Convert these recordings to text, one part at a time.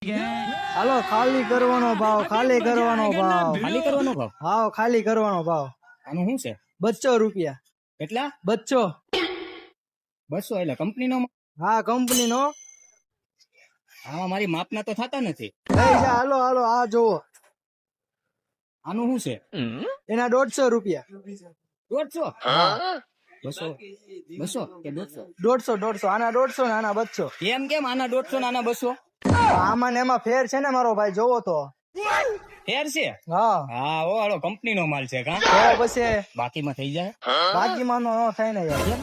હાલો ખાલી કરવાનો ભાવ, ખાલી કરવાનો ભાવ, ખાલી કરવાનો ભાવ હાવ ખાલી કરવાનો ભાવ. આનું શું છે? 200 રૂપિયા. કેટલા? 200. 200 એટલે કંપનીનો હા કંપની નો. આમાં મારી માપના તો થતા નથી. લઈ જા હાલો હાલો આ જોવો. આનું શું છે? એના 150 રૂપિયા. 150? 200 કે 200? 150 આના 150 ને આના 200. કેમ આના 150 ને આના 200? આમાં ને એમાં ફેર છે ને મારો ભાઈ, જોવો તો. ફેર છે? હા હા ઓ હાલો કંપનીનો માલ છે કા? તો પછી બાકીમાં થઈ જાય? બાકીમાં નો થાય ને યાર.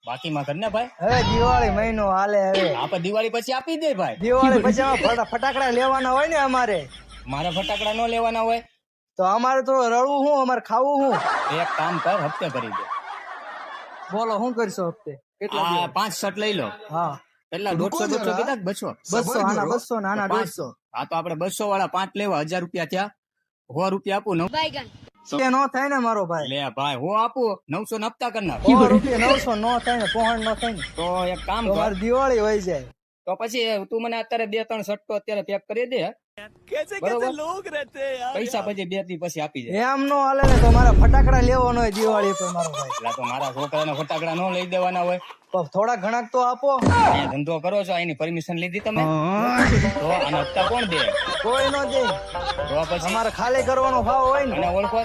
બાકીમાં કર ને ભાઈ. હવે દિવાળી મહિનો હાલે, હવે આપણે દિવાળી પછી આપી દે ભાઈ. દિવાળી પછી આમાં ફટાકડા લેવાના હોય ને અમારે. મારા ફટાકડા ન લેવાના હોય તો અમારે તો રડવું શું, અમારે ખાવું શું? એક કામ કર, હપ્તે કરી દે. બોલો શું કરશો હપ્તે? કેટલા આ દિવસ? 5 શર્ટ લઈ લો. હા કેટલા? 150 કીધા કે 200? 200 આના 200 ને આના 150. હા તો આપણે 200 વાળા 5 લેવા, 1000 રૂપિયા થયા. 100 રૂપિયા આપું ને એ નો થાય ને મારો ભાઈ. લે ભાઈ હું આપું 900 ને હપ્તા કરી નાખ. 100 રૂપિયા 900 નો થાય ને, પહોંચ નો થાય ને. તો એક કામ તો કર, મારી દિવાળી હોય જાય. તો પછી તું મને અત્યારે 2-3 શર્ટ તો અત્યારે પેક કરી દે. બરોબર? પૈસા પછી 2 દી પછી આપી દે. એમ નો હાલે ને, તો મારે ફટાકડા લેવાનો હોય દિવાળી પર મારો ભાઈ. એટલે તો મારા છોકરાને ફટાકડા ન લઈ દેવાના હોય. તો થોડા ઘણા તો આપો. અહીંયા ધંધો કરો છો, એની પરમિશન લીધી તમે? તો આના હપ્તા કોણ દે? કોઈ નો દે. તો પછી અમારે ખાલી કરવાનો ભાવ હોય ને. અને ઓળખો